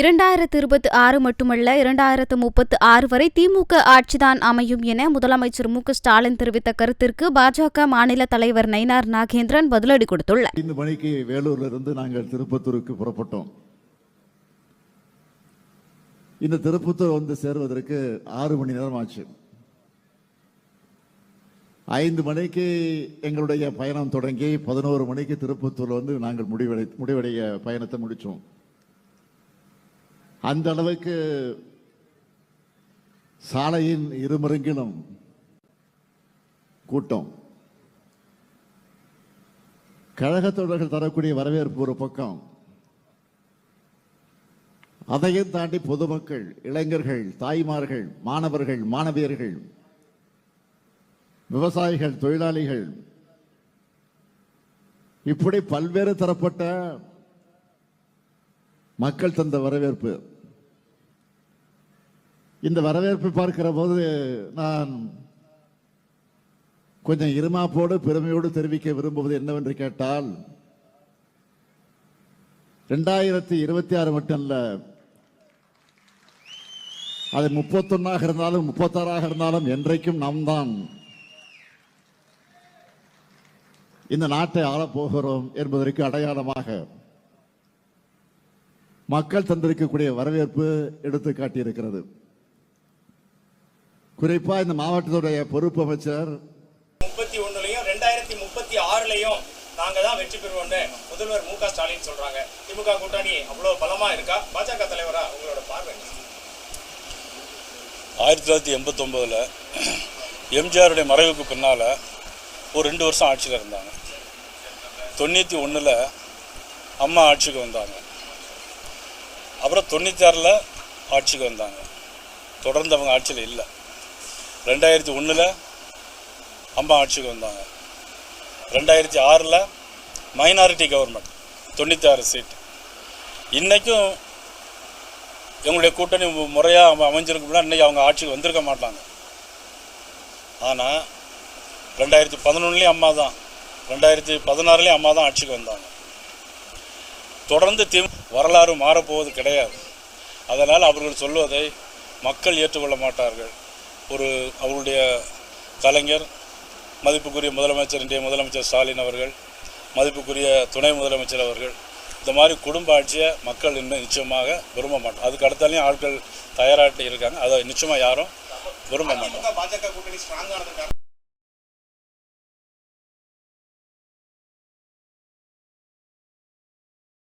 2026 மட்டுமல்ல 2036 வரை திமுக ஆட்சிதான் அமையும் என முதலமைச்சர் மு.க.ஸ்டாலின் தெரிவித்த கருத்திற்கு பாஜக மாநில தலைவர் நயினார் நாகேந்திரன் பதிலடி கொடுத்துள்ளார். 5 மணிக்கு வேலூரிலிருந்து நாங்கள் திருப்பத்தூருக்கு புறப்பட்டோம். இந்த திருப்பத்தூர் வந்து சேருவதற்கு 6 மணி நேரம் ஆச்சு. 5 மணிக்கு எங்களுடைய பயணம் தொடங்கி 11 மணிக்கு திருப்பத்தூர் வந்து நாங்கள் முடிவடைய பயணத்தை முடித்தோம். அந்த அளவுக்கு சாலையின் இருமருங்கிலும் கூட்டம். கழக தொண்டர்கள் தரக்கூடிய வரவேற்பு ஒரு பக்கம், அதையும் தாண்டி பொதுமக்கள், இளைஞர்கள், தாய்மார்கள், மாணவர்கள், மாணவியர்கள், விவசாயிகள், தொழிலாளிகள், இப்படி பல்வேறு தரப்பட்ட மக்கள் தந்த வரவேற்பு. இந்த வரவேற்பை பார்க்கிற போது நான் கொஞ்சம் இருமாப்போடு பெருமையோடு தெரிவிக்க விரும்புவது என்னவென்று கேட்டால், 2026 மட்டும் அல்ல, அது 31 இருந்தாலும் 36 இருந்தாலும் என்றைக்கும் நாம் தான் இந்த நாட்டை ஆளப்போகிறோம் என்பதற்கு அடையாளமாக மக்கள் தந்திருக்கக்கூடிய வரவேற்பு எடுத்து காட்டியிருக்கிறது. குறிப்பா இந்த மாவட்டத்துடைய பொறுப்பு அமைச்சர் 31லையும் 2036லையும் நாங்க தான் வெற்றி பெறுவோம் முதல்வர் மு.க.ஸ்டாலின் சொல்றாங்க. திமுக கூட்டணி அவ்வளவு பலமா இருக்கா? பாஜக தலைவரா உங்களோட பார்வை? 1989ல் எம்ஜிஆருடைய மறைவுக்கு பின்னால ஒரு 2 வருஷம் ஆட்சியில் இருந்தாங்க. 91ல் அம்மா ஆட்சிக்கு வந்தாங்க. அப்புறம் 96ல் ஆட்சிக்கு வந்தாங்க. தொடர்ந்து அவங்க ஆட்சியில் இல்லை. 2001ல் அம்மா ஆட்சிக்கு வந்தாங்க. 2006ல் மைனாரிட்டி கவர்மெண்ட் 96 சீட். இன்றைக்கும் எங்களுடைய கூட்டணி முறையாக அமைஞ்சிருக்கும்னா இன்றைக்கி அவங்க ஆட்சிக்கு வந்திருக்க மாட்டாங்க. ஆனால் 2011லேயும் அம்மா தான், 2016லேயும் அம்மா தான் ஆட்சிக்கு வந்தாங்க. தொடர்ந்து வரலாறு மாறப்போவது கிடையாது. அதனால் அவர்கள் சொல்வதை மக்கள் ஏற்றுக்கொள்ள மாட்டார்கள். அவருடைய கலைஞர், மதிப்புக்குரிய முதலமைச்சர், இன்றைய முதலமைச்சர் ஸ்டாலின் அவர்கள், மதிப்புக்குரிய துணை முதலமைச்சர் அவர்கள், இந்த மாதிரி குடும்ப ஆட்சியை மக்கள் இன்னும் நிச்சயமாக விரும்ப மாட்டாங்க. அதுக்கு அடுத்தாலையும் ஆட்கள் தயாராகிட்டு இருக்காங்க. அதை நிச்சயமாக யாரும் விரும்ப மாட்டாங்க.